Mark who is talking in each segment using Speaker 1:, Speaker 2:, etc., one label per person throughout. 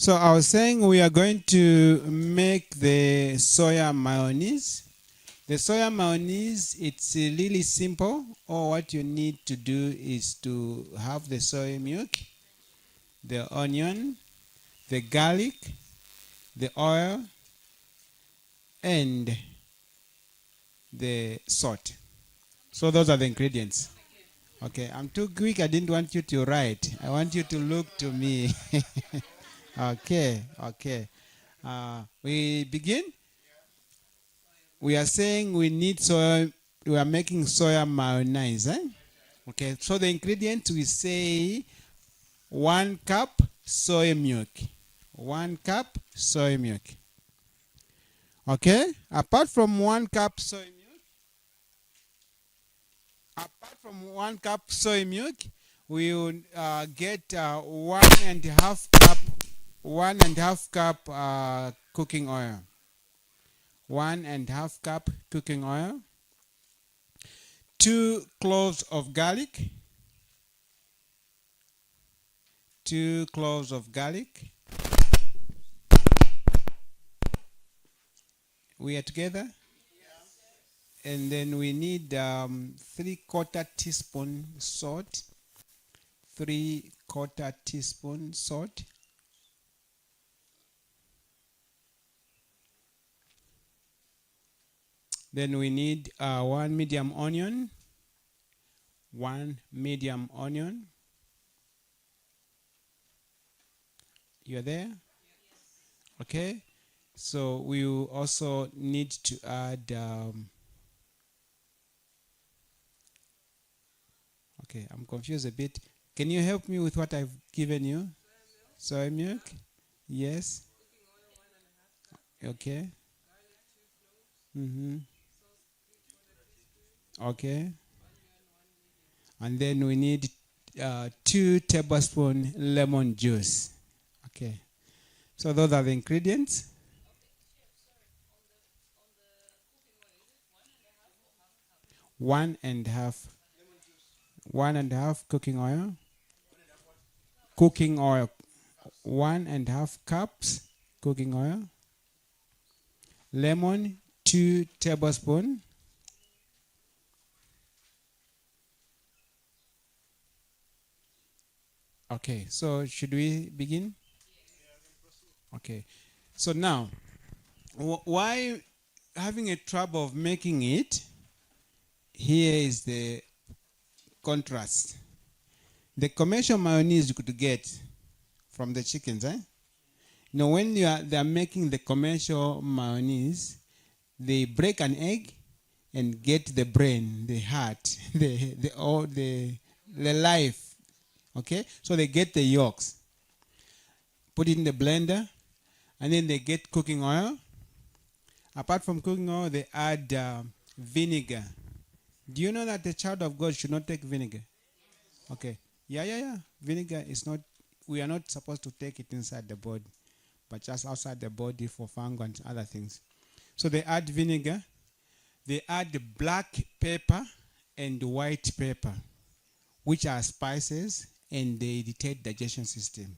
Speaker 1: So I was saying we are going to make the soya mayonnaise. The soya mayonnaise, it's really simple. All what you need to do is to have the soy milk, the onion, the garlic, the oil, and the salt. So those are the ingredients. Okay, I'm too quick. I didn't want you to write. I want you to look to me. Okay. We begin. We are saying we need soya. We are making soya mayonnaise. Okay, so the ingredients we say 1 cup soy milk. 1 cup soy milk. Okay, apart from 1 cup soy milk, we will get 1.5 cup, 1.5 cup cooking oil. 1.5 cup cooking oil. 2 cloves of garlic. 2 cloves of garlic. We are together? And then we need 3/4 teaspoon salt. 3/4 teaspoon salt. Then we need 1 medium onion. 1 medium onion. You're there? Okay. So we will also need to add okay, I'm confused a bit. Can you help me with what I've given you? Soy milk? Yes. Okay. Okay. And then we need 2 tablespoons lemon juice. Okay. So those are the ingredients. One and a half cooking oil. Cooking oil. 1.5 cups cooking oil. Lemon, 2 tablespoons. Okay, so should we begin? Okay, so now, why having a trouble of making it? Here is the contrast. The commercial mayonnaise you could get from the chickens, when they are making the commercial mayonnaise, they break an egg and get the brain, the heart, the life. Okay, so they get the yolks, put it in the blender, and then they get cooking oil. Apart from cooking oil, they add vinegar. Do you know that the child of God should not take vinegar? Okay. Yeah. Vinegar is not, we are not supposed to take it inside the body, but just outside the body for fungus and other things. So they add vinegar. They add black pepper and white pepper, which are spices, and they irritate digestion system.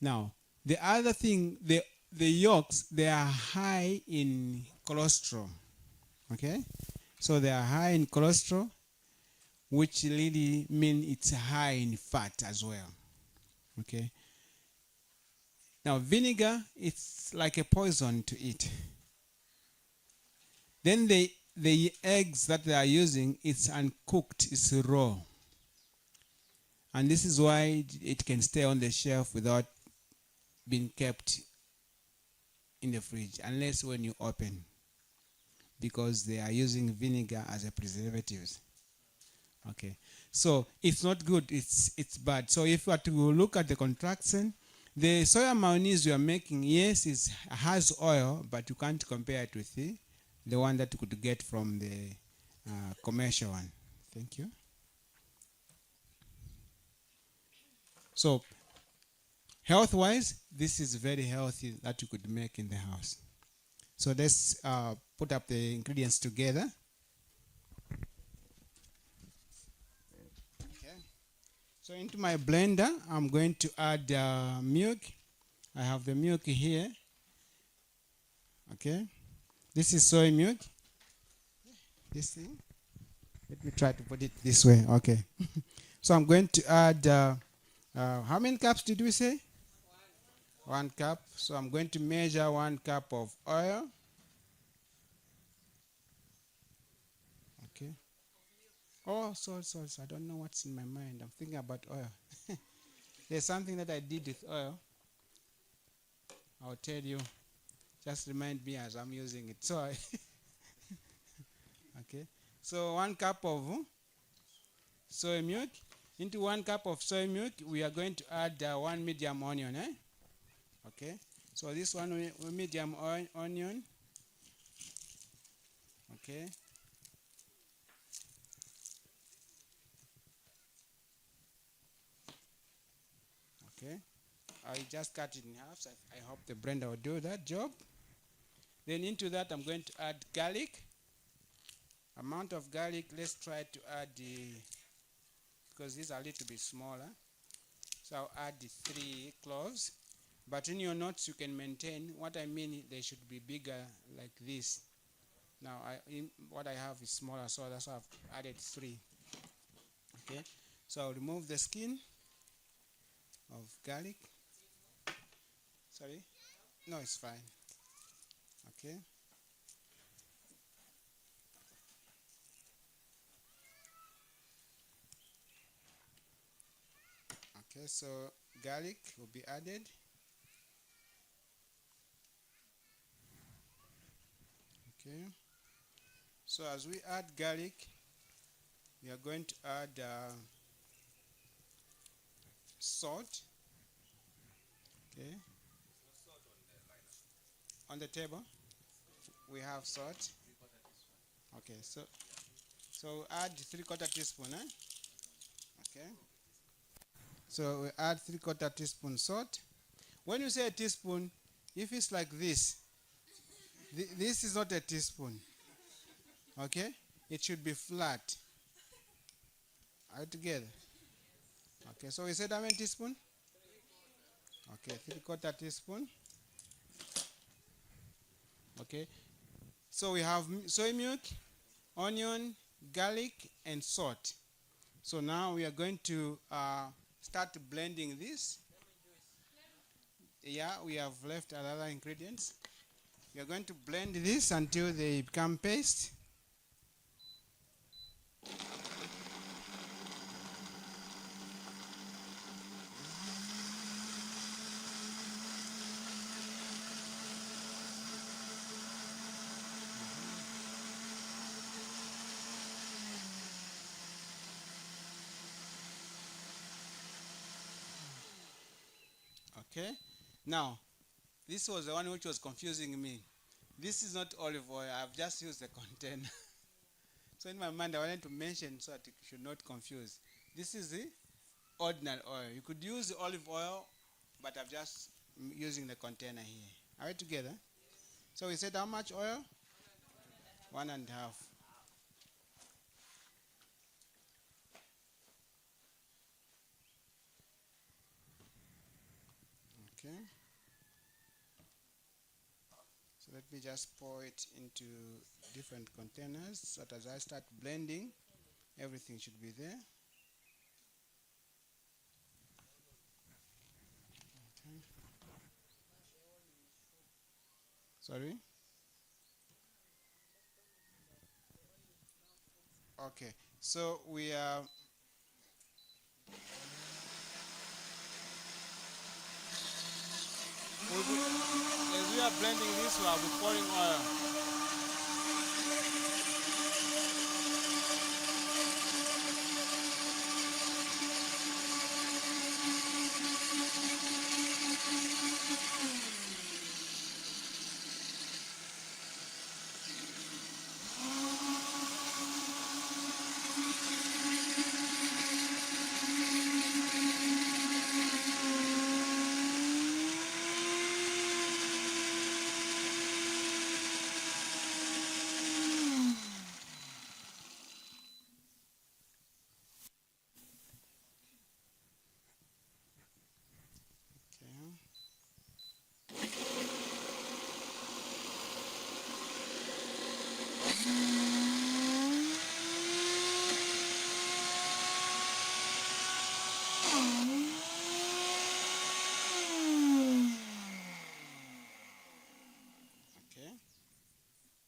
Speaker 1: Now, the other thing, the yolks, they are high in cholesterol. Okay? So they are high in cholesterol, which really means it's high in fat as well. Okay? Now, vinegar, it's like a poison to eat. Then the eggs that they are using, it's uncooked, it's raw. And this is why it can stay on the shelf without being kept in the fridge, unless when you open, because they are using vinegar as a preservative. Okay, so it's not good, it's bad. So if you are to look at the contraction, the soya mayonnaise you are making, yes, it has oil, but you can't compare it with the one that you could get from the commercial one. Thank you. So, health-wise, this is very healthy that you could make in the house. So let's put up the ingredients together. Okay. So into my blender, I'm going to add milk. I have the milk here. Okay. This is soy milk. This thing. Let me try to put it this way. Okay. So I'm going to add, how many cups did we say? 1 cup. So I'm going to measure 1 cup of oil. Okay. Oh, sorry. I don't know what's in my mind. I'm thinking about oil. There's something that I did with oil. I'll tell you. Just remind me as I'm using it. So, okay. So 1 cup of soy milk. Into 1 cup of soy milk, we are going to add 1 medium onion. Okay. So this one medium onion. Okay. Okay. I just cut it in half. So I hope the blender will do that job. Then into that, I'm going to add garlic. Amount of garlic, let's try to add because these are a little bit smaller. So I'll add the 3 cloves. But in your notes, you can maintain. What I mean, they should be bigger like this. Now, what I have is smaller, so that's why I've added 3. Okay. So I'll remove the skin of garlic. Sorry? No, it's fine. Okay. Okay, so garlic will be added. Okay. So as we add garlic, we are going to add salt. Okay. On the table, we have salt. Okay, so add 3/4 teaspoon. Okay. So we add 3/4 teaspoon salt. When you say a teaspoon, if it's like this, this is not a teaspoon. Okay? It should be flat. Are you together? Okay, so we said how many teaspoon? Okay, 3/4 teaspoon. Okay. So we have soy milk, onion, garlic, and salt. So now we are going to start blending this. Yeah, we have left other ingredients. We are going to blend this until they become paste. Okay. Now, this was the one which was confusing me. This is not olive oil. I've just used the container. So in my mind, I wanted to mention so that it should not confuse. This is the ordinary oil. You could use olive oil, but I'm just using the container here. Are we together? So we said how much oil? 1.5. Okay. So let me just pour it into different containers so that as I start blending, everything should be there. Okay. Sorry? Okay. So we are as we are blending this, we will be pouring oil.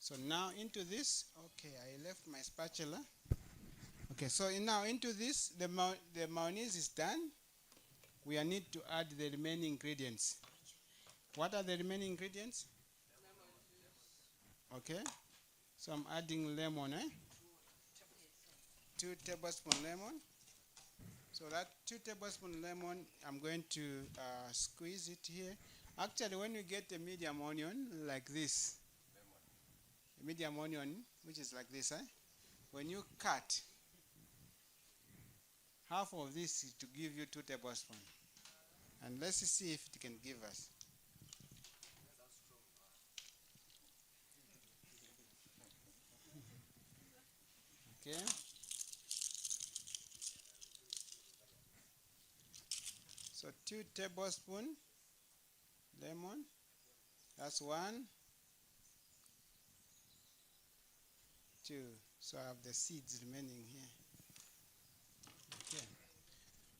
Speaker 1: So now into this, okay, I left my spatula. Okay, so now into this, the mayonnaise is done. We need to add the remaining ingredients. What are the remaining ingredients? Okay, so I'm adding lemon, 2 tablespoons lemon. So that 2 tablespoons lemon, I'm going to squeeze it here. Actually, when you get a medium onion like this, a medium onion, which is like this, when you cut, half of this is to give you 2 tablespoons. And let's see if it can give us. Okay. So 2 tablespoons lemon. That's 1, 2. So I have the seeds remaining here. Okay.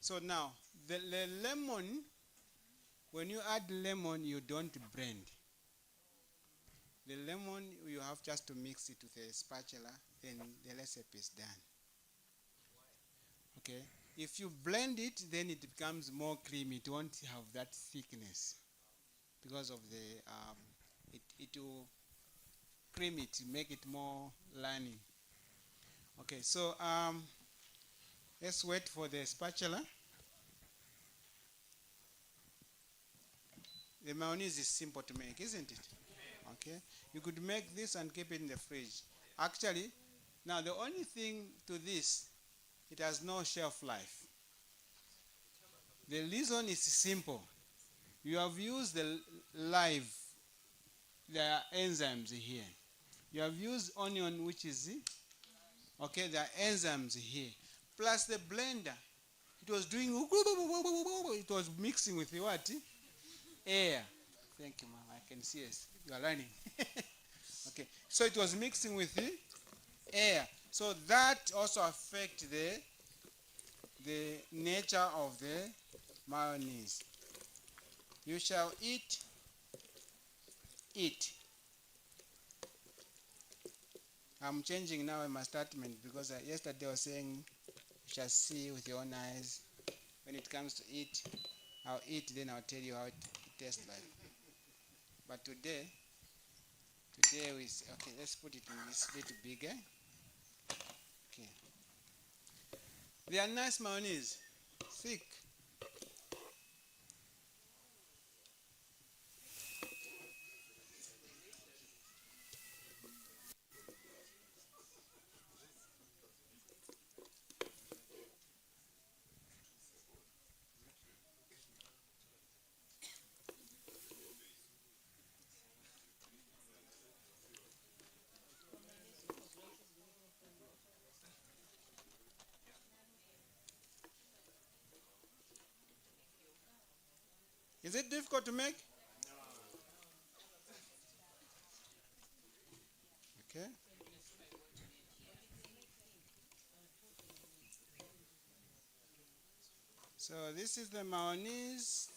Speaker 1: So now the lemon, when you add lemon, you don't blend. The lemon, you have just to mix it with a spatula, then the recipe is done. Okay. If you blend it, then it becomes more creamy. It won't have that thickness because of the it will cream it, make it more lining. Okay, so let's wait for the spatula. The mayonnaise is simple to make, isn't it? Okay, you could make this and keep it in the fridge. Actually, now the only thing to this, it has no shelf life. The reason is simple. You have used the live, there are enzymes here. You have used onion, which is, okay, there are enzymes here. Plus the blender, it was doing, it was mixing with the what? Air. Thank you, ma'am. I can see it. You are learning. Okay, so it was mixing with the air. So that also affects the nature of the mayonnaise. You shall eat it. I'm changing now in my statement because yesterday I was saying you shall see with your own eyes. When it comes to eat, I'll eat, then I'll tell you how it tastes like. But today we say, okay, let's put it in this little bigger. Okay. They are nice mayonnaise, thick. Is it difficult to make? Okay. So this is the mayonnaise,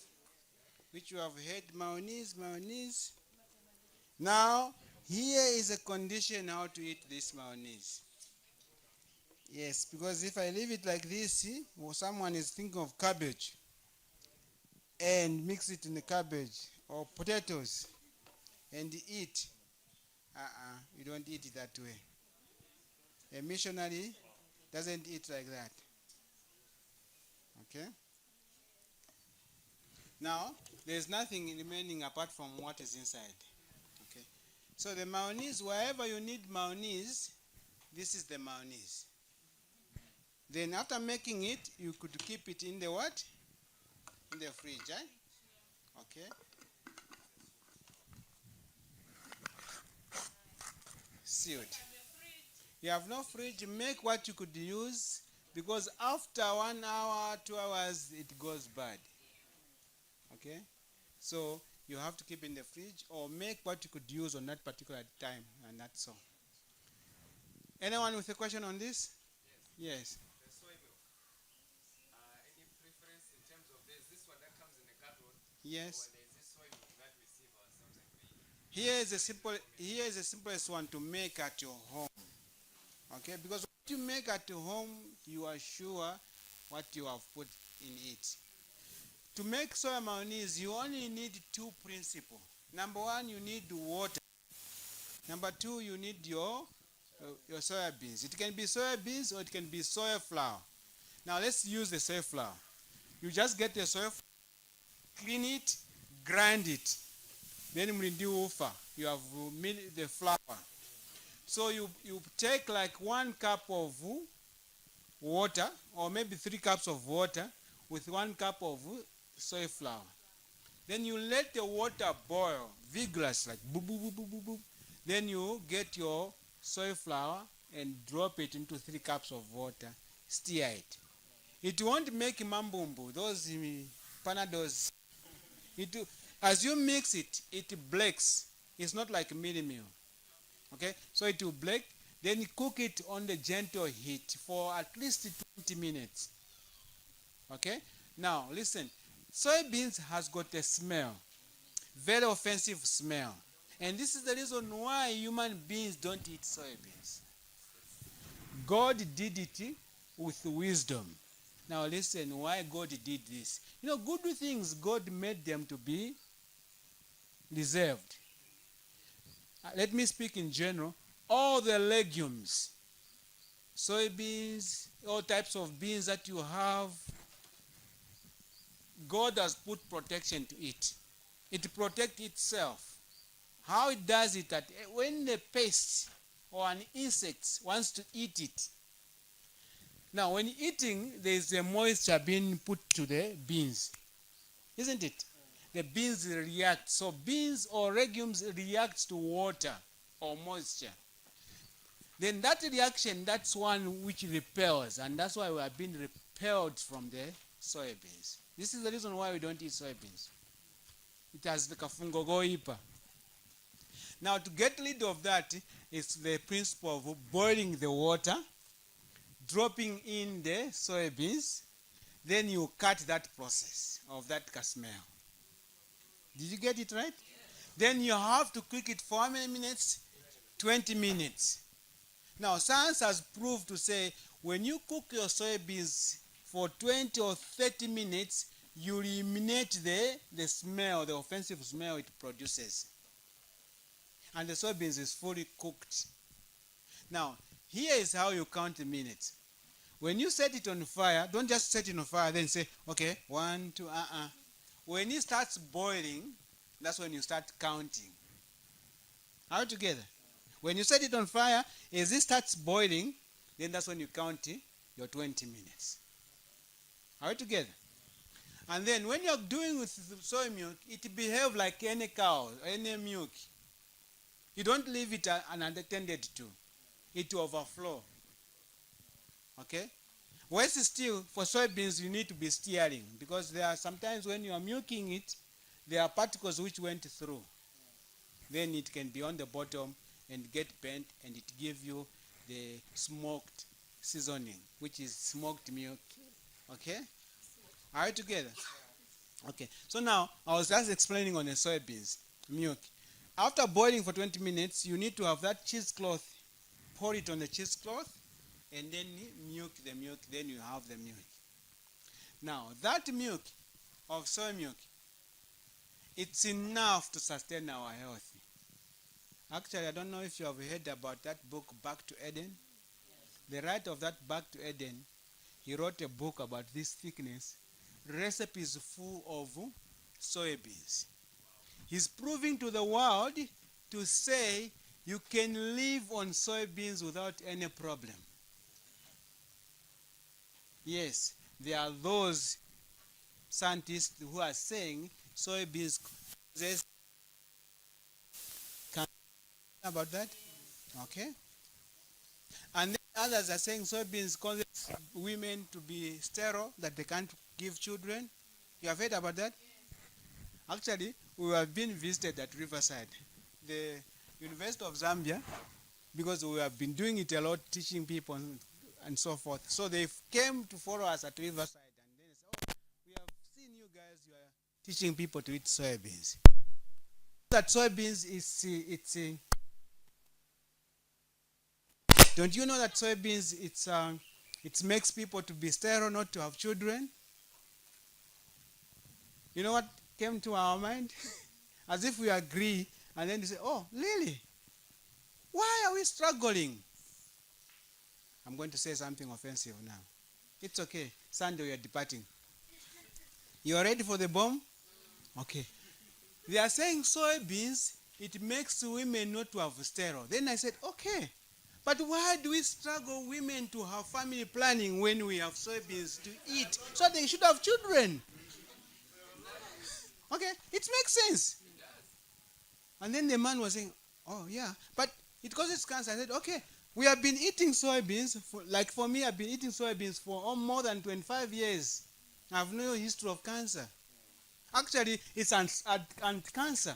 Speaker 1: which you have heard, mayonnaise. Now, here is a condition how to eat this mayonnaise. Yes, because if I leave it like this, or someone is thinking of cabbage and mix it in the cabbage or potatoes and eat, you don't eat it that way. A missionary doesn't eat like that. Okay? Now, there's nothing remaining apart from what is inside. Okay? So the mayonnaise, wherever you need mayonnaise, this is the mayonnaise. Then after making it, you could keep it in the what? In the fridge, Okay. Sealed. You have no fridge, make what you could use, because after 1 hour, 2 hours, it goes bad. Okay? So you have to keep in the fridge or make what you could use on that particular time, and that's all. Anyone with a question on this? Yes.
Speaker 2: The soy milk. Any preference in terms of this one that comes in a carton?
Speaker 1: Yes.
Speaker 2: Or there's this soy milk that we see for ourselves and we eat?
Speaker 1: Here is the simplest one to make at your home. Okay, because what you make at home, you are sure what you have put in it. To make soya mayonnaise, you only need two principles. Number one, you need water. Number two, you need your soya beans. It can be soya beans or it can be soya flour. Now let's use the soya flour. You just get the soya flour, clean it, grind it. Then mlindi ufa. You have made the flour. So you take like 1 cup of water, or maybe 3 cups of water with 1 cup of soy flour. Then you let the water boil vigorous, like boop, boop, boop, boop, boop, boop. Then you get your soy flour and drop it into 3 cups of water. Stir it. It won't make mambumbu, those panados. As you mix it, it breaks. It's not like mini meal. Okay, so it will break. Then you cook it on the gentle heat for at least 20 minutes. Okay, now listen. Soybeans has got a smell, very offensive smell, and this is the reason why human beings don't eat soybeans. God did it with wisdom. Now listen, why God did this. Good things, God made them to be reserved. Let me speak in general. All the legumes, soybeans, all types of beans that you have, God has put protection to it. It protects itself. How it does it, that when the pest or an insect wants to eat it, now when eating, there is a moisture being put to the beans, isn't it? The beans react. So beans or legumes react to water or moisture. Then that reaction, that's one which repels, and that's why we are being repelled from the soybeans. This is the reason why we don't eat soybeans. It has the kafungo goipa. Now to get rid of that, it's the principle of boiling the water, dropping in the soybeans, then you cut that process of that smell. Did you get it right? Then you have to cook it for how many minutes? 20 minutes. Now, science has proved to say when you cook your soybeans for 20 or 30 minutes, you eliminate the smell, the offensive smell it produces. And the soybeans is fully cooked. Now, here is how you count the minutes. When you set it on fire, don't just set it on fire, then say, okay, 1, 2, When it starts boiling, that's when you start counting. Are we together? When you set it on fire, as it starts boiling, then that's when you count your 20 minutes. Are we together? And then when you're doing with soy milk, it behaves like any cow, any milk. You don't leave it unattended to. It will overflow. Okay? Worse still, for soybeans, you need to be stirring, because there are sometimes when you are milking it, there are particles which went through. Then it can be on the bottom and get bent, and it gives you the smoked seasoning, which is smoked milk. Okay? Are you together? Okay. So now, I was just explaining on the soybeans milk. After boiling for 20 minutes, you need to have that cheesecloth. Pour it on the cheesecloth, and then milk the milk, then you have the milk. Now, that milk of soy milk, it's enough to sustain our health. Actually, I don't know if you have heard about that book, Back to Eden. The writer of that Back to Eden, he wrote a book about this thickness, recipes full of soybeans. He's proving to the world to say you can live on soybeans without any problem. Yes, there are those scientists who are saying soybeans causes cancer. About that? Okay. And then others are saying soybeans causes women to be sterile, that they can't give children. You have heard about that? Actually, we have been visited at Riverside, the University of Zambia, because we have been doing it a lot, teaching people and so forth. So they came to follow us at Riverside, and then they said, oh, we have seen you guys, you are teaching people to eat soybeans. that soybeans don't you know that soybeans it makes people to be sterile, not to have children? You know what came to our mind? As if we agree, and then they say, oh, really? Why are we struggling? I'm going to say something offensive now. It's okay. Sunday we are departing. You are ready for the bomb? Okay. They are saying soybeans, it makes women not to have sterile. Then I said, okay. But why do we struggle women to have family planning when we have soybeans to eat? So they should have children. Okay, it makes sense. And then the man was saying, oh yeah, but it causes cancer. I said, okay, we have been eating soybeans, like for me, I've been eating soybeans for more than 25 years. I have no history of cancer. Actually, it's cancer.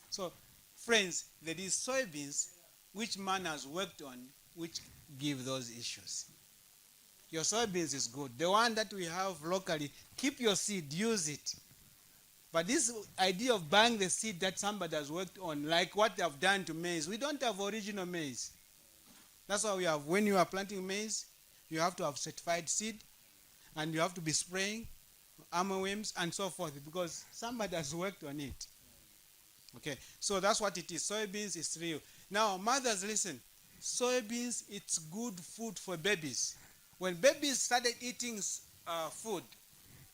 Speaker 1: So, friends, there is soybeans which man has worked on, which give those issues. Your soybeans is good. The one that we have locally, keep your seed, use it. But this idea of buying the seed that somebody has worked on, like what they have done to maize, we don't have original maize. That's why we have, when you are planting maize, you have to have certified seed, and you have to be spraying armorworms and so forth, because somebody has worked on it. Okay, so that's what it is. Soybeans is real. Now, mothers, listen. Soybeans, it's good food for babies. When babies started eating food,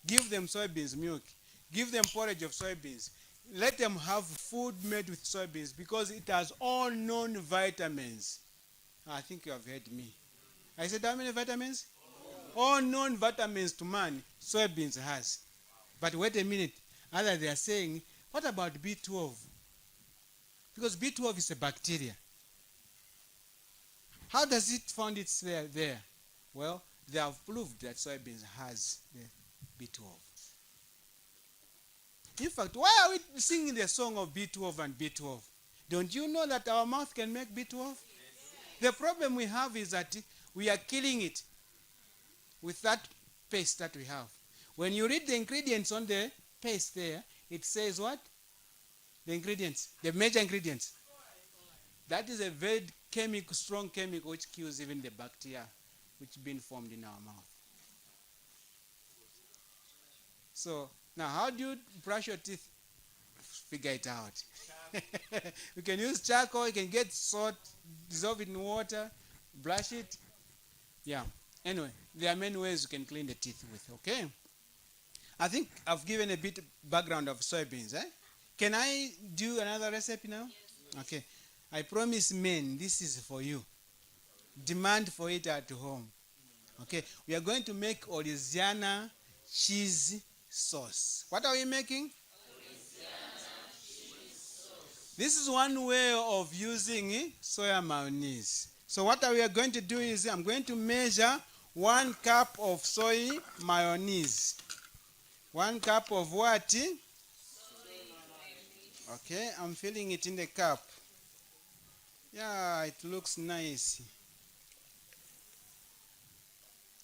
Speaker 1: give them soybeans milk. Give them porridge of soybeans. Let them have food made with soybeans because it has all known vitamins. I think you have heard me. I said how many vitamins? All known vitamins to man, soybeans has. But wait a minute. Others they are saying, what about B12? Because B12 is a bacteria. How does it find its there? Well, they have proved that soybeans has the B12. In fact, why are we singing the song of B12 and B12? Don't you know that our mouth can make B12? Yes. The problem we have is that we are killing it with that paste that we have. When you read the ingredients on the paste there, it says what? The ingredients, the major ingredients. That is a very strong chemical which kills even the bacteria which have been formed in our mouth. So, now how do you brush your teeth? Figure it out. You can use charcoal, you can get salt, dissolve it in water, brush it. Yeah. Anyway, there are many ways you can clean the teeth with, okay? I think I've given a bit background of soybeans, eh? Can I do another recipe now? Yes. Okay. I promise men, this is for you. Demand for it at home. Okay. We are going to make Louisiana cheese sauce. What are we making? This is one way of using soya mayonnaise. So what we are going to do is I'm going to measure 1 cup of soy mayonnaise. 1 cup of what? Okay, I'm filling it in the cup. Yeah, it looks nice.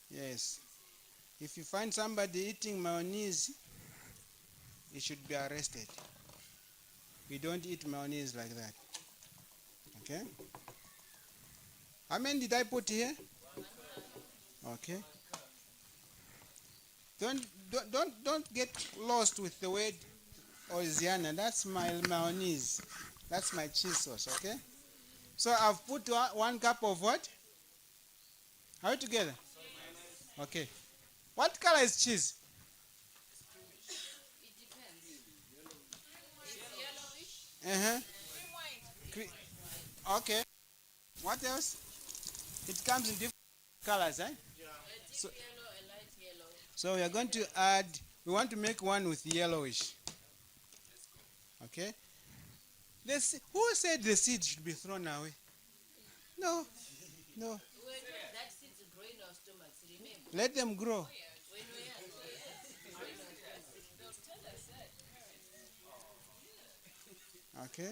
Speaker 1: Yes. If you find somebody eating mayonnaise, he should be arrested. We don't eat mayonnaise like that. Okay? How many did I put here? Okay. Don't get lost with the word Louisiana. That's my mayonnaise. That's my cheese sauce, okay? So I've put 1 cup of what? Are we together? Okay. What color is cheese?
Speaker 3: It depends. It's yellowish.
Speaker 1: Okay. What else? It comes in different colors, eh? So,
Speaker 3: Yellow, a light yellow.
Speaker 1: so we are going to add, we want to make one with yellowish. Okay? Who said the seed should be thrown away? No. No.
Speaker 3: When that seed's growing our stomachs, remember?
Speaker 1: Let them grow.
Speaker 3: When we are they'll tell us that.
Speaker 1: Okay?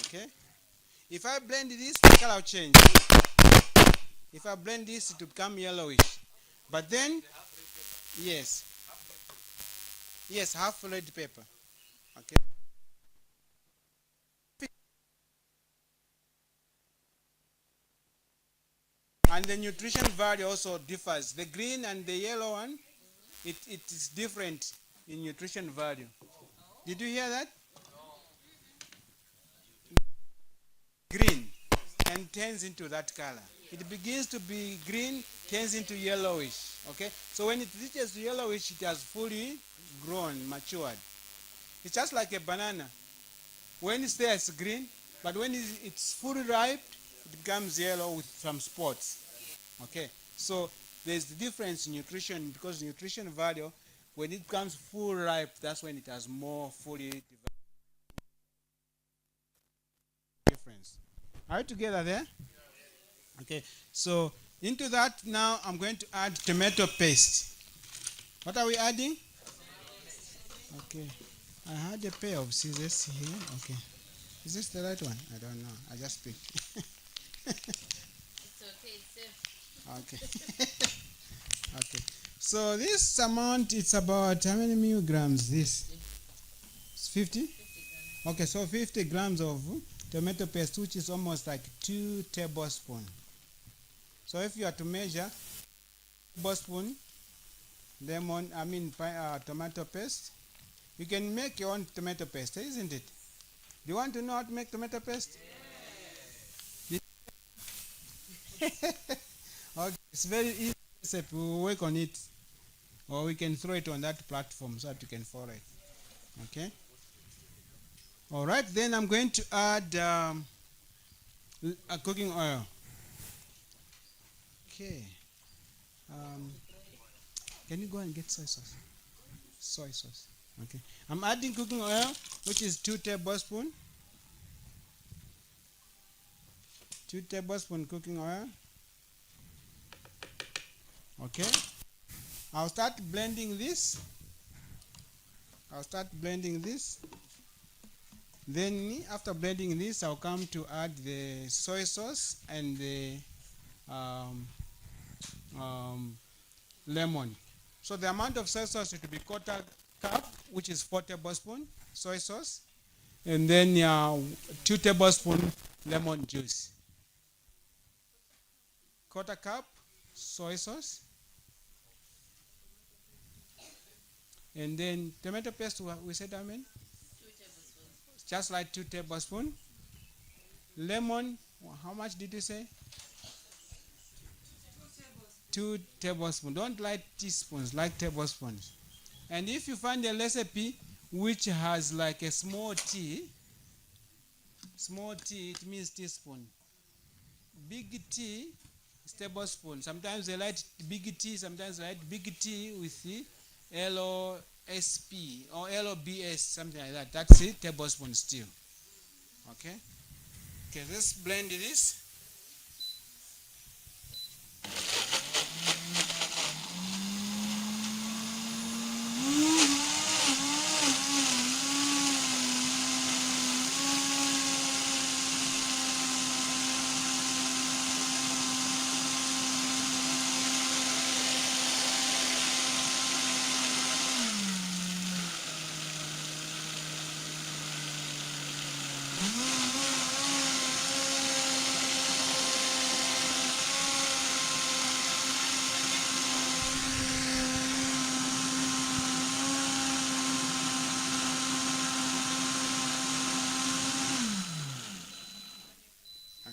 Speaker 1: Okay? If I blend this, the color will change. If I blend this, it will become yellowish. But then, yes. Yes, half red pepper. Okay. And the nutrition value also differs. The green and the yellow one, it is different in nutrition value. Did you hear that? Green and turns into that color. It begins to be green, turns into yellowish. Okay? So when it reaches yellowish, it has fully grown, matured. It's just like a banana. When it's there, it's green, but when it's fully ripe, it becomes yellow with some spots. Okay? So there's the difference in nutrition because nutrition value, when it becomes full ripe, that's when it has more fully developed difference. Are you together there? Okay, so into that now I'm going to add tomato paste. What are we adding? Okay, I had a pair of scissors here. Okay, is this the right one? I don't know. I just picked.
Speaker 3: It's okay, it's safe.
Speaker 1: Okay. Okay. So this amount, it's about how many milligrams? This 50.
Speaker 3: 50 grams.
Speaker 1: Okay, so 50 grams of tomato paste, which is almost like 2 tablespoons. So if you are to measure tablespoon tomato paste, you can make your own tomato paste, isn't it? Do you want to know how to make tomato paste? Yes. Okay, it's very easy recipe. We'll work on it, or we can throw it on that platform so that you can follow it. Okay. All right. Then I'm going to add cooking oil. Okay. Um, can you go and get soy sauce? Soy sauce. Okay. I'm adding cooking oil, which is 2 tablespoons. 2 tablespoons cooking oil. Okay. I'll start blending this. Then after blending this, I'll come to add the soy sauce and the um, lemon. So the amount of soy sauce should be quarter cup, which is 4 tablespoons soy sauce, and then 2 tablespoons lemon juice. Quarter cup soy sauce, and then tomato paste. We said how many?
Speaker 3: 2 tablespoons.
Speaker 1: Just like 2 tablespoons. Lemon. How much did you say? 2 tablespoons. Don't like teaspoons, like tablespoons. And if you find a recipe which has like a small t, it means teaspoon. Big T is tablespoon. Sometimes they like big T, sometimes they like big T with the LOSP or LOBS, something like that. That's it, tablespoon still. Okay? Okay, let's blend this.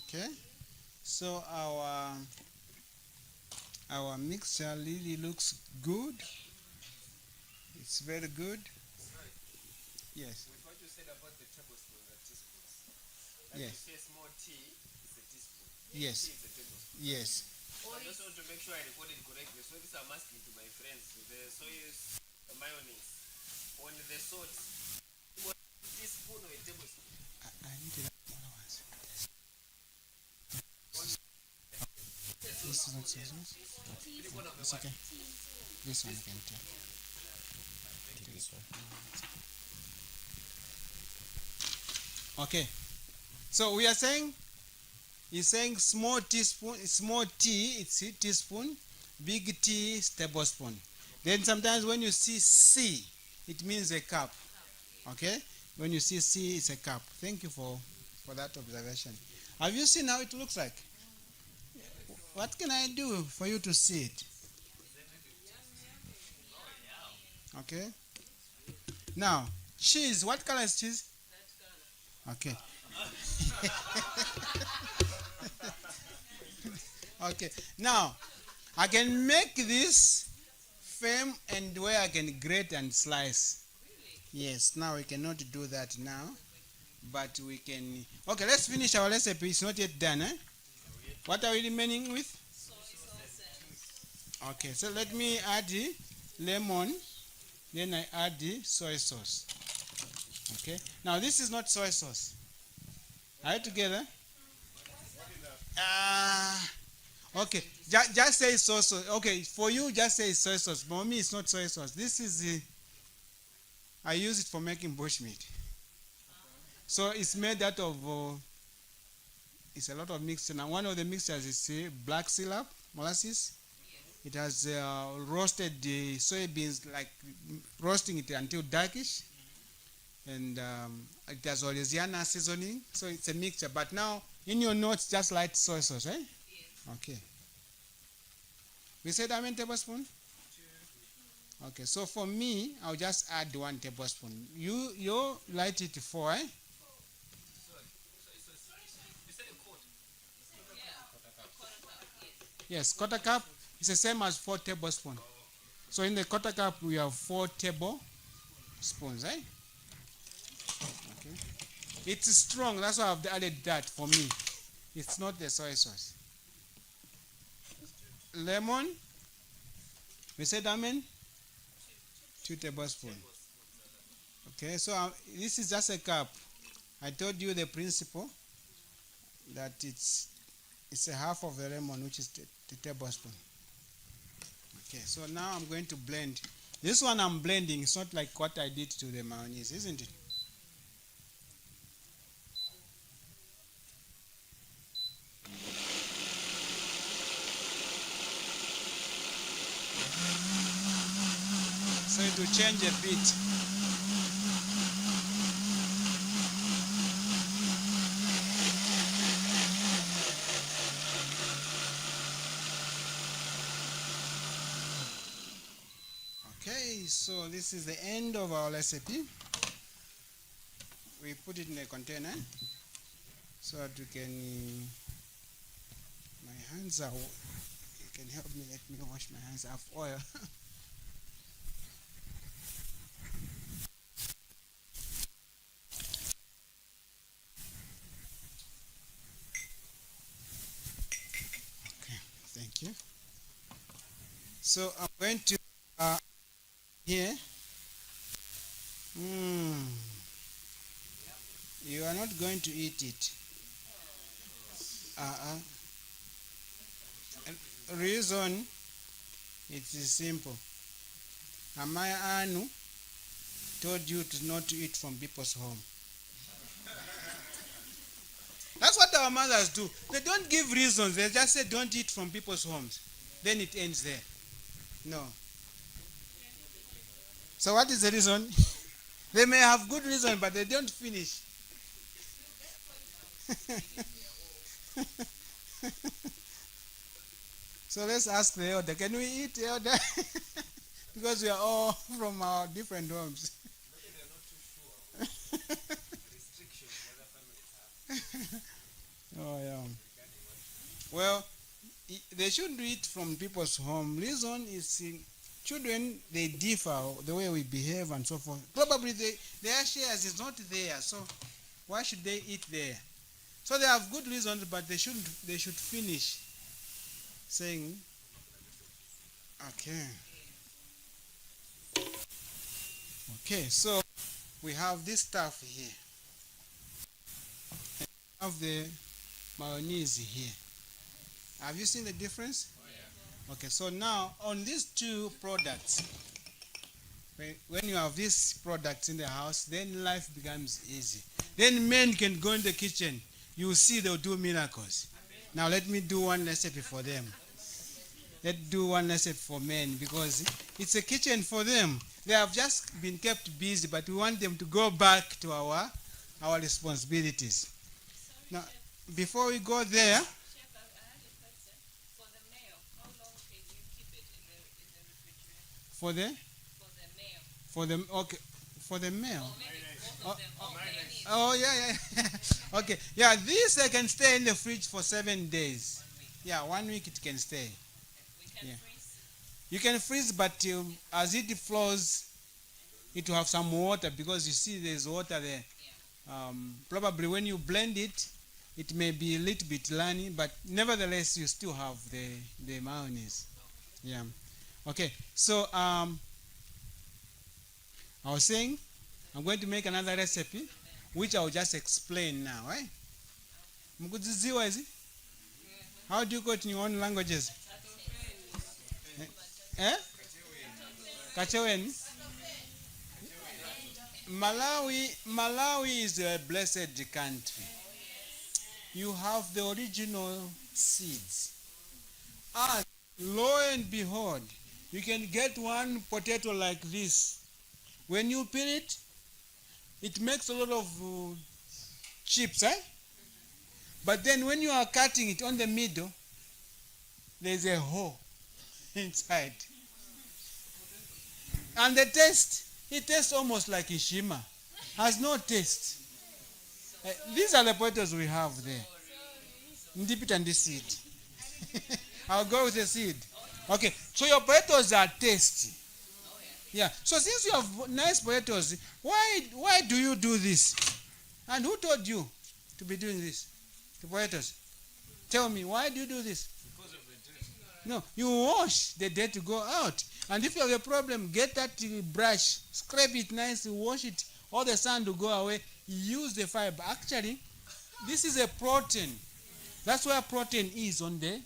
Speaker 1: Okay, so our mixture really looks good. It's very good. Yes,
Speaker 2: With what you said about the tablespoons and teaspoons, like
Speaker 1: yes,
Speaker 2: you say small t is a teaspoon,
Speaker 1: yes,
Speaker 2: t is a tablespoon.
Speaker 1: yes.
Speaker 2: I just want to make sure I recorded correctly. So this I'm asking to my friends. The soy is the mayonnaise. On the salt, what teaspoon or a tablespoon?
Speaker 1: I need the smaller ones. This is not scissors. It's okay. This one I can take. Take this one. Okay. So we are saying, he's saying small teaspoon, small t, it's a teaspoon, big T is tablespoon. Then sometimes when you see C, it means a cup. Okay? When you see C, it's a cup. Thank you for that observation. Have you seen how it looks like? What can I do for you to see it? Okay? Now, cheese. What color is cheese? Okay. Okay. Now, I can make this firm and where I can grate and slice. Yes, now we cannot do that now, but we can. Okay, let's finish our recipe. It's not yet done, eh? What are we remaining with? Okay, so let me add the lemon, then I add the soy sauce. Okay, now this is not soy sauce. Are you together? Ah. Okay, just say soy sauce. Okay, for you, just say soy sauce. For me, it's not soy sauce. This is the. I use it for making bushmeat. So it's made out of. It's a lot of mixture. Now, one of the mixtures is black syrup, molasses. It has roasted the soybeans, like roasting it until darkish, and it has Louisiana seasoning. So it's a mixture. But now, in your notes, just light soy sauce, eh? Okay. We said how many tablespoons? 2. Okay, so for me, I'll just add 1 tablespoon. You light it 4, eh?
Speaker 2: You said a quart.
Speaker 1: Yes, quarter cup is the same as 4 tablespoons. So in the quarter cup, we have 4 tablespoons, eh? Okay. It's strong, that's why I've added that for me. It's not the soy sauce. Lemon, we said amen? 2 tablespoons. Okay, so this is just a cup. I told you the principle that it's a half of the lemon, which is the tablespoon. Okay, so now I'm going to blend. This one I'm blending. It's not like what I did to the mayonnaise, isn't it? So it will change a bit. Okay, so this is the end of our recipe. We put it in a container so that we can. My hands are. You can help me. Let me wash my hands. I have oil. Okay, thank you. So I'm going to here. You are not going to eat it. Reason, it is simple. Amaya Anu told you to not to eat from people's home. That's what our mothers do. They don't give reasons. They just say don't eat from people's homes. Then it ends there. No. So what is the reason? They may have good reason, but they don't finish. So let's ask the elder, can we eat, elder? Because we are all from our different homes.
Speaker 2: Maybe they're not too sure. Restrictions other families have.
Speaker 1: Oh, yeah. Well, they shouldn't eat from people's home. Reason is children, they differ the way we behave and so forth. Probably their shares is not there, so why should they eat there? So they have good reasons, but they should finish saying, okay. Okay, so we have this stuff here. And we have the mayonnaise here. Have you seen the difference?
Speaker 2: Oh, yeah.
Speaker 1: Okay, so now on these two products, when you have these products in the house, then life becomes easy. Then men can go in the kitchen. You will see they'll do miracles. Now let me do one recipe for them. Let's do one recipe for men because it's a kitchen for them. They have just been kept busy, but we want them to go back to our responsibilities. Now, before we go there,
Speaker 3: Chef, I had a question. For the mayo, how long can you keep it in the refrigerator?
Speaker 1: for the
Speaker 3: For the mayo.
Speaker 1: for the okay for the mail.
Speaker 3: Or maybe both of them. Okay.
Speaker 1: Oh yeah, yeah. Okay, yeah. This can stay in the fridge for 7 days.
Speaker 3: 1 week.
Speaker 1: Yeah, 1 week it can stay.
Speaker 3: We can
Speaker 1: Yeah.
Speaker 3: freeze.
Speaker 1: You can freeze, but as it flows, it will have some water because you see there's water there. Probably when you blend it, it may be a little bit runny, but nevertheless you still have the mayonnaise. Yeah. Okay. So I was saying I'm going to make another recipe, which I'll just explain now. Right? Mkudziziwa hizi? How do you call it in your own languages? Eh? Kachewen. Malawi is a blessed country. You have the original seeds. And lo and behold, you can get one potato like this. When you peel it, it makes a lot of chips, eh? But then when you are cutting it on the middle, there's a hole inside. And the taste, it tastes almost like Ishima. Has no taste. These are the potatoes we have there. Dip it and the seed. I'll go with the seed. Okay, so your potatoes are tasty. Yeah. So since you have nice potatoes, why do you do this? And who told you to be doing this? The potatoes. Tell me, why do you do this?
Speaker 2: Because of the taste.
Speaker 1: No, you wash the dirt to go out. And if you have a problem, get that brush, scrape it nicely, wash it, all the sand will go away. Use the fiber. Actually, this is a protein. That's where protein is on the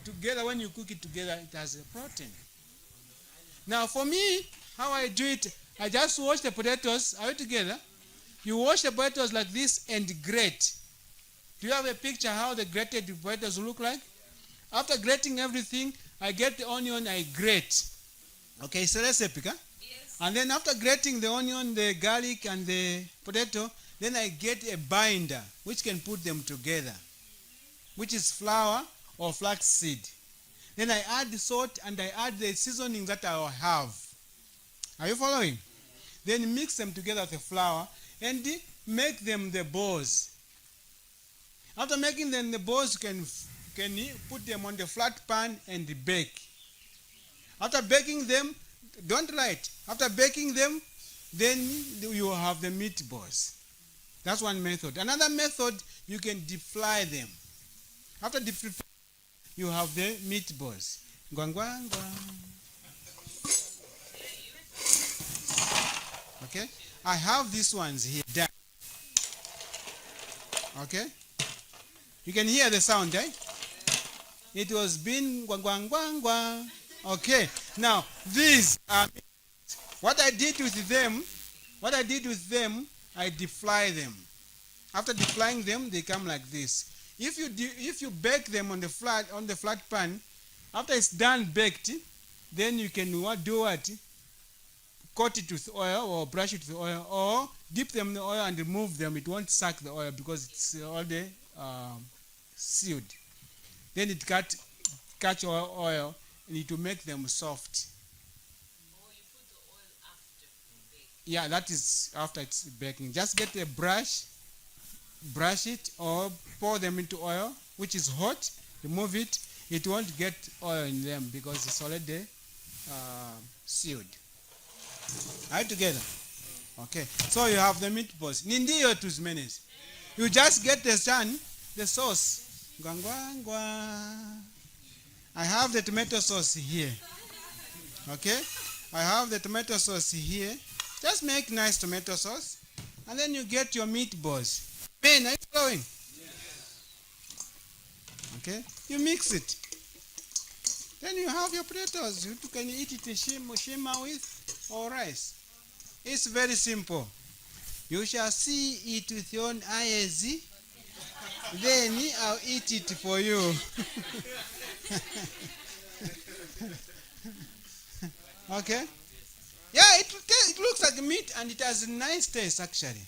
Speaker 1: together. When you cook it together, it has a protein. Now for me, how I do it, I just wash the potatoes. Are you together? You wash the potatoes like this and grate. Do you have a picture how the grated potatoes look like? After grating everything, I get the onion, I grate. Okay, it's a recipe, huh?
Speaker 3: Yes.
Speaker 1: And then after grating the onion, the garlic, and the potato, then I get a binder which can put them together, which is flour or flax seed. Then I add the salt and I add the seasoning that I will have. Are you following? Then mix them together with the flour and make them the balls. After making them the balls, you can put them on the flat pan and bake. After baking them, don't light. After baking them, then you have the meatballs. That's one method. Another method, you can deep fry them. After deep fry, you have the meatballs. Okay? I have these ones here done. Okay? You can hear the sound, eh? It was been gwang. Okay. Now, these are what I did with them. I deep fry them. After deep frying them, they come like this. If you bake them on the flat pan, after it's done baked, then you can do what? Coat it with oil or brush it with oil or dip them in the oil and remove them. It won't suck the oil because it's already sealed. Then it catch oil and it will make them soft.
Speaker 3: Or you put the oil after you bake.
Speaker 1: Yeah, that is after it's baking. Just get a brush it or pour them into oil, which is hot. Remove it. It won't get oil in them because it's already sealed. Are you together? Okay. So you have the meatballs. Nindiyo tuzmenes. You just get the sauce. I have the tomato sauce here. Okay? I have the tomato sauce here. Just make nice tomato sauce. And then you get your meatballs. Ben, are you following? Yes. Okay? You mix it. Then you have your potatoes. You can eat it shima with or rice. It's very simple. You shall see it with your own eyes. Then I'll eat it for you. Okay? Yeah, it looks like meat and it has a nice taste actually.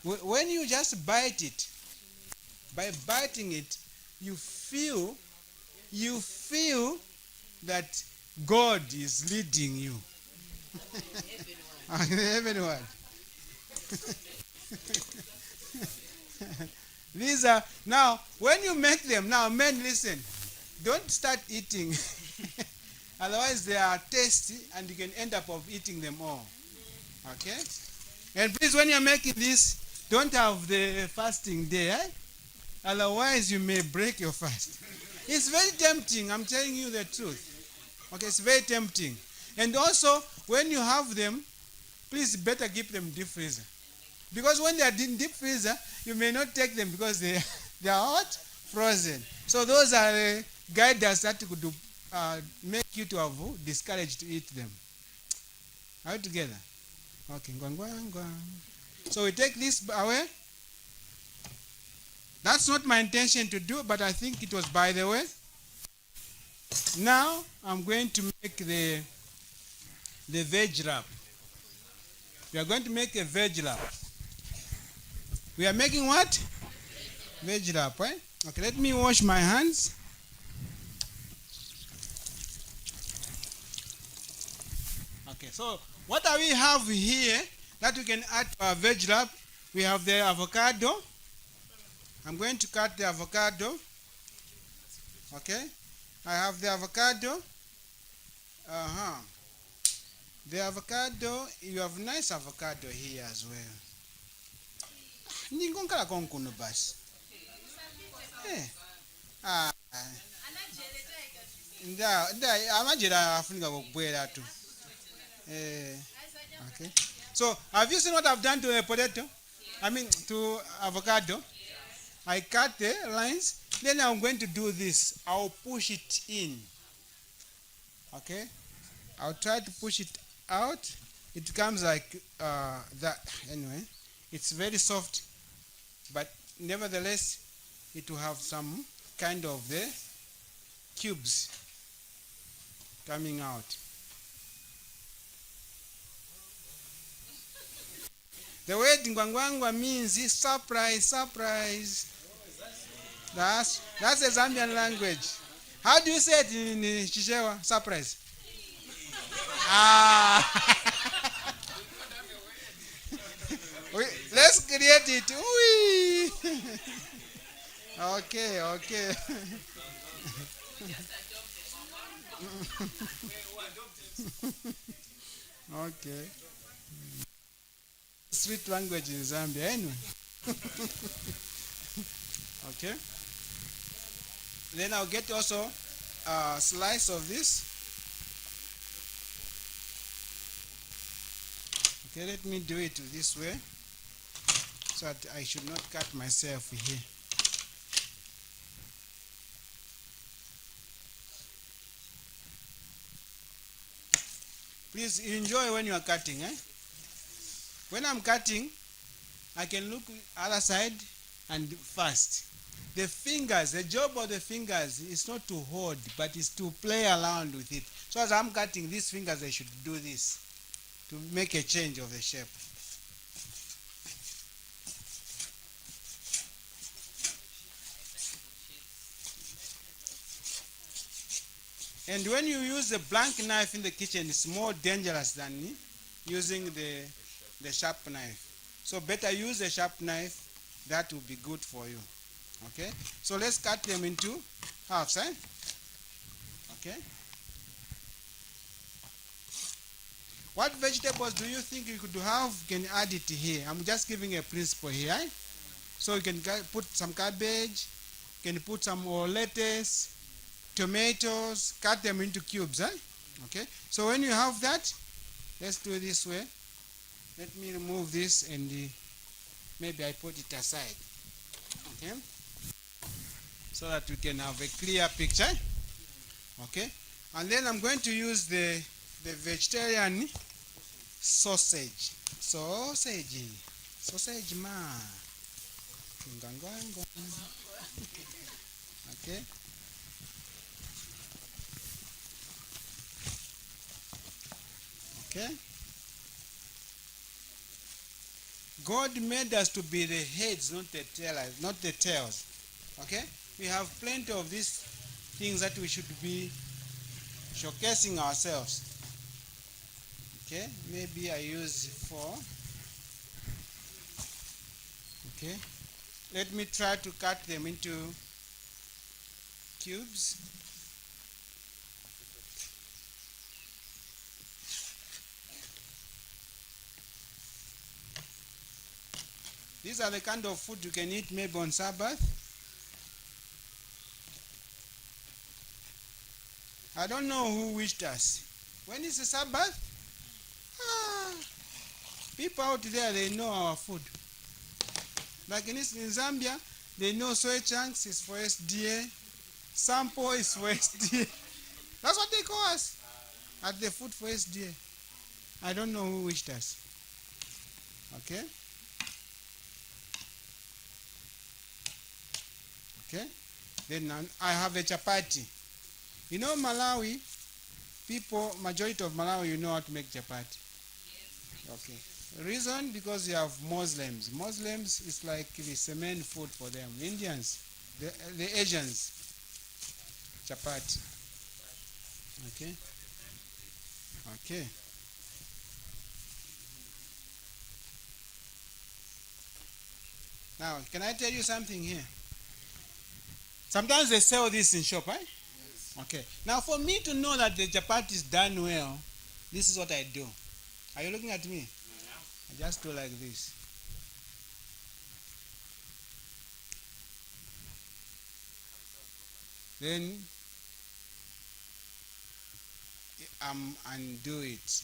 Speaker 1: When you just bite it, by biting it, you feel you feel that God is leading you. Everyone. These are now when you make them now, men listen. Don't start eating. Otherwise they are tasty and you can end up of eating them all. Okay? And please when you're making this, don't have the fasting day, eh? Otherwise you may break your fast. It's very tempting, I'm telling you the truth. Okay, it's very tempting. And also when you have them, please better keep them deep freezer. Because when they are in deep freezer, you may not take them because they are hot, frozen. So those are guidance that could make you to have discouraged to eat them. Are we together? Okay. So we take this away. That's not my intention to do, but I think it was by the way. Now I'm going to make the veg wrap. We are going to make a veg wrap. We are making what? Veg wrap, right? Okay, let me wash my hands. Okay, so what do we have here that we can add to our veg wrap? We have the avocado. I'm going to cut the avocado. Okay, I have the avocado. The avocado, you have nice avocado here as well. Ningonkala konkuno basi. Ah. Amajira afunika kokubwera tu. Okay. So, have you seen what I've done to a potato? I mean, to avocado. I cut the lines. Then I'm going to do this. I'll push it in. Okay. I'll try to push it out. It comes like that. Anyway, it's very soft, but nevertheless, it will have some kind of the cubes coming out. The word ngwangwangwa means surprise, surprise. That's a Zambian language. How do you say it in Chichewa? Surprise. Let's create it. Okay. Okay. Sweet language in Zambia, anyway. Okay. Then I'll get also a slice of this. Okay, let me do it this way so that I should not cut myself here. Please enjoy when you are cutting. When I'm cutting, I can look other side and fast. The fingers, the job of the fingers is not to hold, but is to play around with it. So as I'm cutting these fingers, I should do this to make a change of the shape. And when you use a blank knife in the kitchen, it's more dangerous than using the sharp knife. So better use a sharp knife. That will be good for you. Okay? So let's cut them into halves. Okay? What vegetables do you think you could have? You can add it here. I'm just giving a principle here. So you can put some cabbage, you can put some lettuce, tomatoes, cut them into cubes. Okay? So when you have that, let's do it this way. Let me remove this and maybe I put it aside. Okay? So that we can have a clear picture. Okay? And then I'm going to use the vegetarian sausage. Sausage ma. Okay? Okay? God made us to be the heads, not the tails, not the tails. Okay? We have plenty of these things that we should be showcasing ourselves. Okay? Maybe I use 4. Okay? Let me try to cut them into cubes. These are the kind of food you can eat maybe on Sabbath. I don't know who wished us. When is the Sabbath? People out there, they know our food. Like in Zambia, they know soy chunks is for SDA, sample is for SDA. That's what they call us at the food for SDA. I don't know who wished us. Okay? Okay? Then I have a chapati. You know Malawi, people, majority of Malawi, you know how to make chapati. Okay. Reason, because you have Muslims. Muslims is like the main food for them. Indians, the Asians, chapati. Okay. Okay. Now, can I tell you something here? Sometimes they sell this in shop, right? Okay. Now, for me to know that the chapati is done well, this is what I do. Are you looking at me? I just do like this. Then undo it.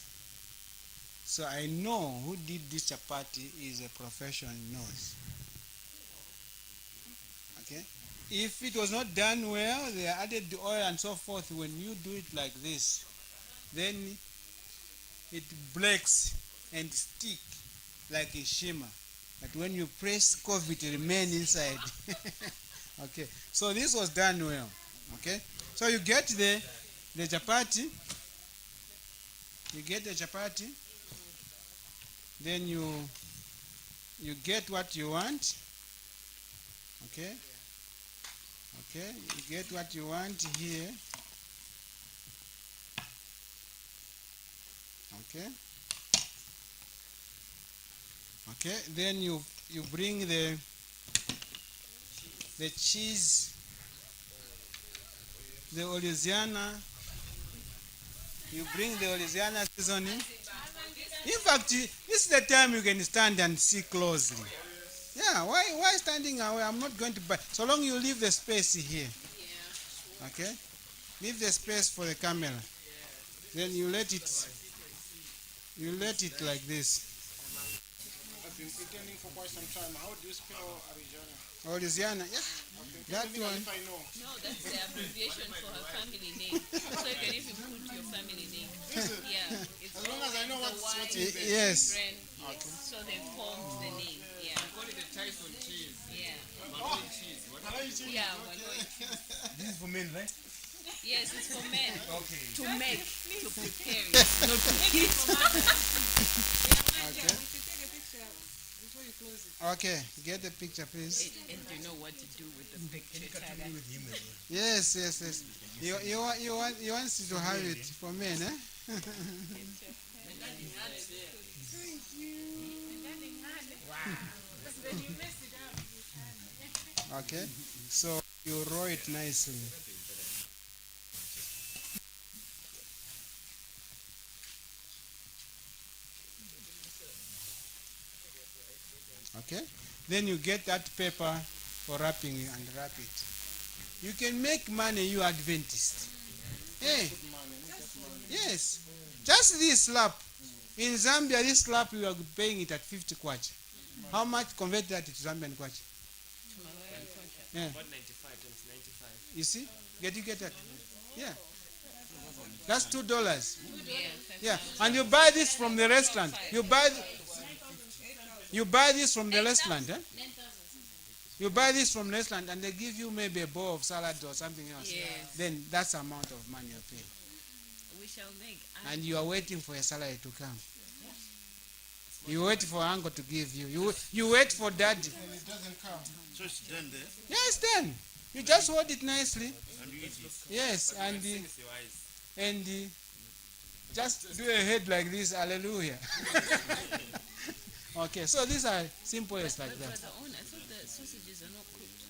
Speaker 1: So I know who did this chapati is a professional, knows. Okay? If it was not done well, they added the oil and so forth. When you do it like this, then it breaks and stick like a shimmer. But when you press coffee, it remains inside. Okay. So this was done well. Okay. So you get the chapati. You get the chapati. Then you get what you want. Okay. Okay. You get what you want here. Okay. Okay, then you bring the cheese, the Louisiana. You bring the Louisiana seasoning. In fact, this is the time you can stand and see closely. Yeah, why standing away? I'm not going to buy. So long you leave the space here. Okay, leave the space for the camera. Then you let it like this.
Speaker 4: I've been pretending for quite some time. How do you spell Arizona?
Speaker 1: Louisiana, yeah.
Speaker 4: Okay.
Speaker 1: That
Speaker 4: Tell me
Speaker 1: one.
Speaker 4: if I know.
Speaker 3: No, that's the abbreviation for her family name. So you can even put your family name. Yeah. It's
Speaker 4: As long as I know what's
Speaker 3: Y,
Speaker 4: in there.
Speaker 1: Yes.
Speaker 3: friend. Yes. So they formed the name. Yeah.
Speaker 2: Call it the Tyson cheese.
Speaker 3: Yeah.
Speaker 2: Maroon cheese. What?
Speaker 3: Yeah. Well,
Speaker 5: This is for men, right?
Speaker 3: yes, it's for men.
Speaker 5: Okay.
Speaker 3: To make, to prepare it, not to eat.
Speaker 1: Okay. Okay, get the picture, please.
Speaker 3: And you know what to do with the picture, Tada.
Speaker 5: With him as well.
Speaker 1: Yes. You want to have it for men, eh? Okay, so you roll it nicely. Okay, then you get that paper for wrapping and wrap it. You can make money, you Adventist. Hey, yes, just this slap. In Zambia, this slap you are paying it at 50 kwacha. How much convert that to Zambian kwacha? Yeah.
Speaker 2: 195 times 95.
Speaker 1: You see? You get that? Yeah. That's $2. Yeah. And you buy this from the restaurant. You buy this from the restaurant, eh? You buy this from the restaurant and they give you maybe a bowl of salad or something else.
Speaker 3: Yes.
Speaker 1: Then that's the amount of money you pay.
Speaker 3: We shall make.
Speaker 1: And you are waiting for a salary to come. You wait for uncle to give you. You wait for daddy.
Speaker 4: And it doesn't come.
Speaker 5: So it's done there,
Speaker 1: Yeah, it's done. You just hold it nicely.
Speaker 5: and you eat it.
Speaker 1: Yes, and
Speaker 2: Sing with your eyes.
Speaker 1: just do a head like this. Hallelujah. Okay, so these are simple as like that.
Speaker 3: Brother Owen, I thought the sausages are not cooked.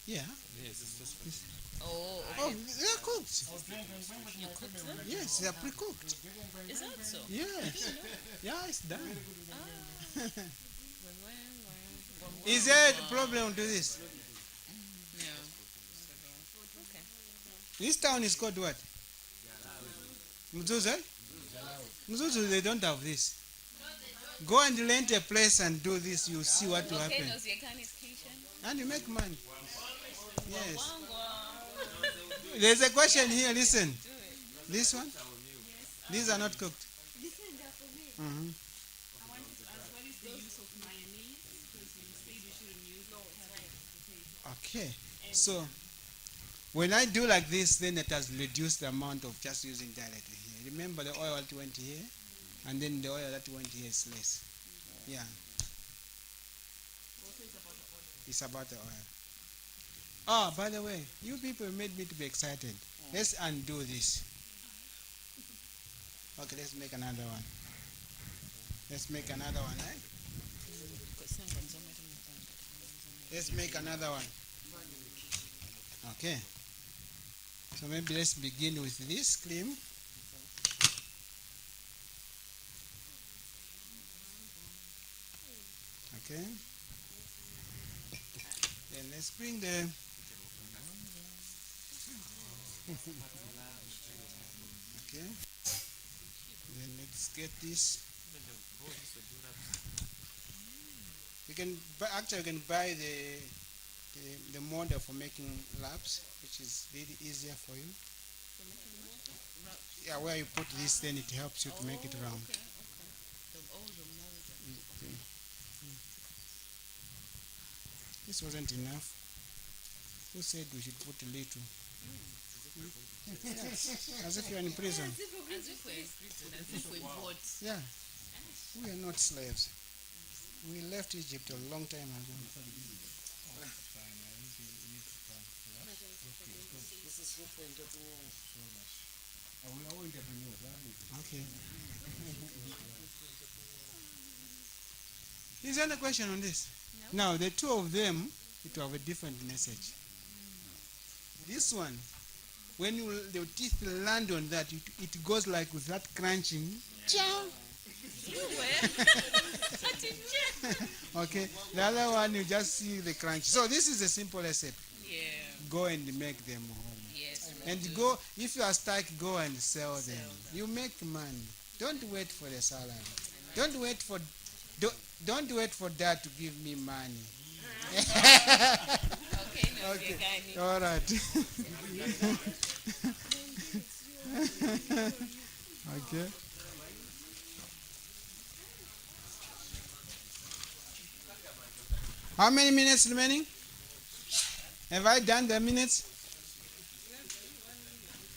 Speaker 1: Yeah.
Speaker 2: Yes, it's just
Speaker 3: Oh,
Speaker 1: Oh,
Speaker 3: okay.
Speaker 1: they're cooked.
Speaker 3: You cooked them?
Speaker 1: Yes, they're pre-cooked.
Speaker 3: Is that so?
Speaker 1: Yes. Yeah, it's done.
Speaker 3: When-
Speaker 1: Is there a problem to this?
Speaker 3: No. Okay.
Speaker 1: This town is called what? Mzuzu, eh? Mzuzu, they don't have this. Go and rent a place and do this. You see what will happen.
Speaker 3: Volcanoes, Yekani's kitchen.
Speaker 1: And you make money. Yes. There's a question here. Listen. This one? These are not cooked. Mhm. Okay. So when I do like this, then it has reduced the amount of just using directly here. Remember the oil that went here, and then the oil that went here is less. Yeah. It's about the oil. Oh, by the way, you people made me to be excited. Let's undo this. Okay, let's make another one. Let's make another one, eh? Let's make another one. Okay. So maybe let's begin with this cream. Okay. Then let's bring the okay. Then let's get this. You can actually you can buy the model for making laps, which is really easier for you. Yeah, where you put this, then it helps you to make it round. This wasn't enough. Who said we should put a little? Yes. As if you're in prison.
Speaker 3: As if we're in prison, as if we're bought.
Speaker 1: Yeah. We are not slaves. We left Egypt a long time ago. Okay. Is there any question on this? Now, the two of them, it will have a different message. This one, when the teeth land on that, it goes like with that crunching. Chow.
Speaker 3: You were?
Speaker 1: Okay. The other one, you just see the crunch. So this is a simple recipe.
Speaker 3: Yeah.
Speaker 1: Go and make them home.
Speaker 3: Yes.
Speaker 1: And go, if you are stuck, go and sell them. You make money. Don't wait for the salary. Don't wait for dad to give me money.
Speaker 3: Okay, no,
Speaker 1: Okay.
Speaker 3: Yekani.
Speaker 1: All right. Okay. How many minutes remaining? Have I done the minutes?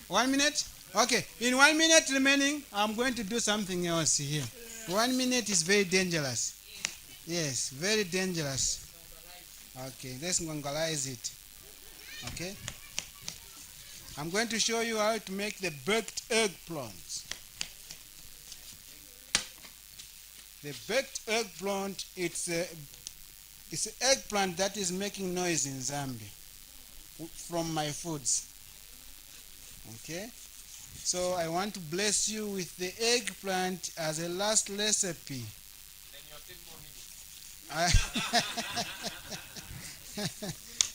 Speaker 1: 1 minute? Okay. In 1 minute remaining, I'm going to do something else here. 1 minute is very dangerous. Yes, very dangerous. Okay, let's gongolize it. Okay. I'm going to show you how to make the baked eggplant. The baked eggplant, it's an eggplant that is making noise in Zambia from my foods. Okay. So I want to bless you with the eggplant as a last recipe.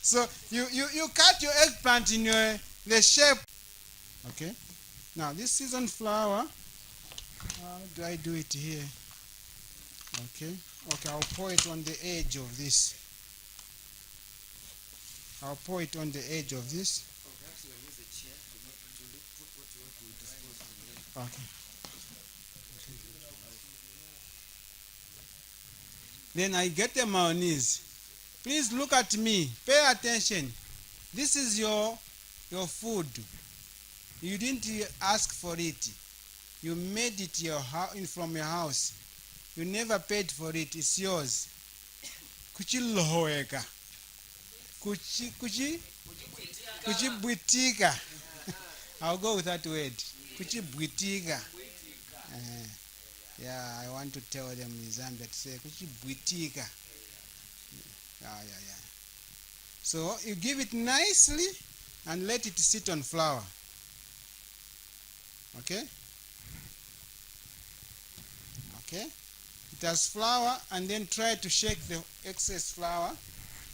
Speaker 1: So you cut your eggplant in the shape. Okay. Now this seasoned flour. How do I do it here? Okay. Okay, I'll pour it on the edge of this. I'll pour it on the edge of this. Okay. Then I get the mayonnaise. Please look at me. Pay attention. This is your food. You didn't ask for it. You made it from your house. You never paid for it. It's yours. Kuchilohoweka. Kuchibwitika. I'll go with that word. Kuchibwitika. Yeah, I want to tell them in Zambia to say kuchibwitika. Yeah. So you give it nicely and let it sit on flour. Okay? Okay? It has flour, and then try to shake the excess flour.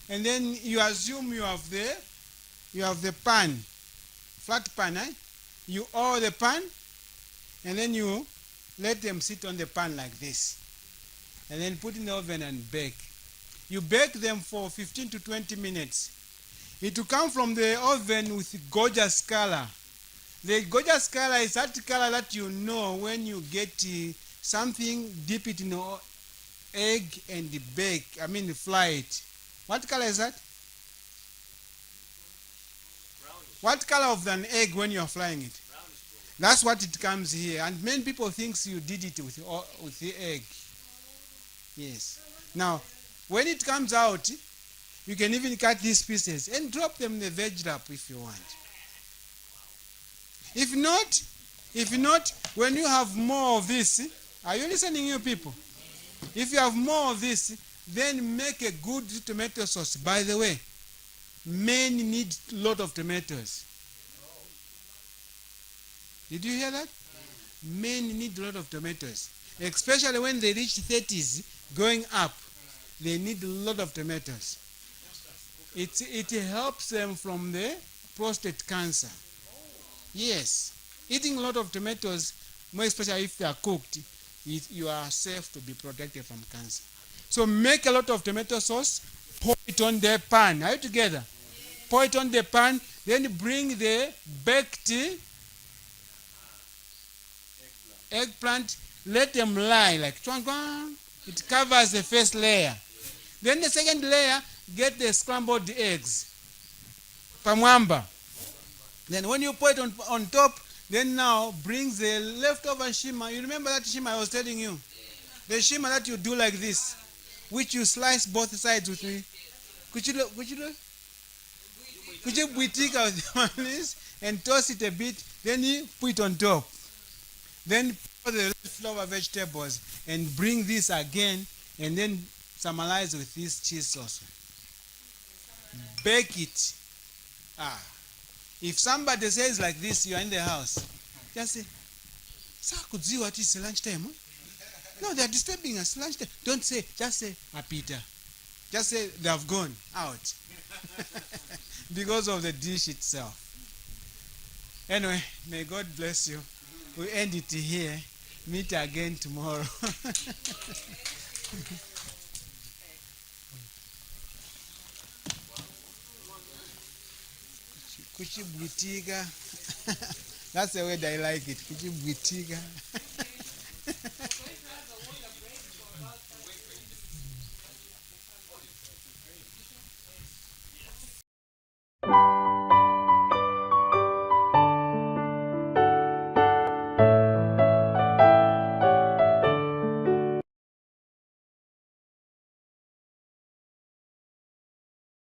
Speaker 1: And then you assume you have the pan, flat pan, eh? You oil the pan, and then you let them sit on the pan like this. And then put in the oven and bake. You bake them for 15 to 20 minutes. It will come from the oven with gorgeous color. The gorgeous color is that color that you know when you get something, dip it in egg and bake. Fry it. What color is that?
Speaker 2: Brownish.
Speaker 1: What color of an egg when you are frying it?
Speaker 2: Brownish.
Speaker 1: That's what it comes here. And many people think you did it with the egg. Yes. Now, when it comes out, you can even cut these pieces and drop them in the veg wrap if you want. If not, when you have more of this, are you listening, you people? If you have more of this, then make a good tomato sauce. By the way, men need a lot of tomatoes. Did you hear that? Men need a lot of tomatoes. Especially when they reach 30s, going up, they need a lot of tomatoes. It helps them from the prostate cancer. Yes. Eating a lot of tomatoes, more especially if they are cooked, you are safe to be protected from cancer. So make a lot of tomato sauce, pour it on the pan. Are you together? Pour it on the pan, then bring the baked eggplant, let them lie like twang twang. It covers the first layer. Then the second layer, get the scrambled eggs. Pamwamba. Then when you put it on top, then now bring the leftover shima. You remember that shima I was telling you? The shima that you do like this, which you slice both sides with me. Could you bwitika with this and toss it a bit, then you put it on top. Then pour the leftover vegetables and bring this again, and then summarize with this cheese sauce. Bake it. If somebody says like this, you are in the house, just say, "Sir, could you what is lunchtime?" No, they are disturbing us lunchtime. Don't say, just say, Peter. Just say they have gone out because of the dish itself. Anyway, may God bless you. We end it here. Meet again tomorrow. Kuchibwitiga. That's the way I like it. Kuchibwitiga.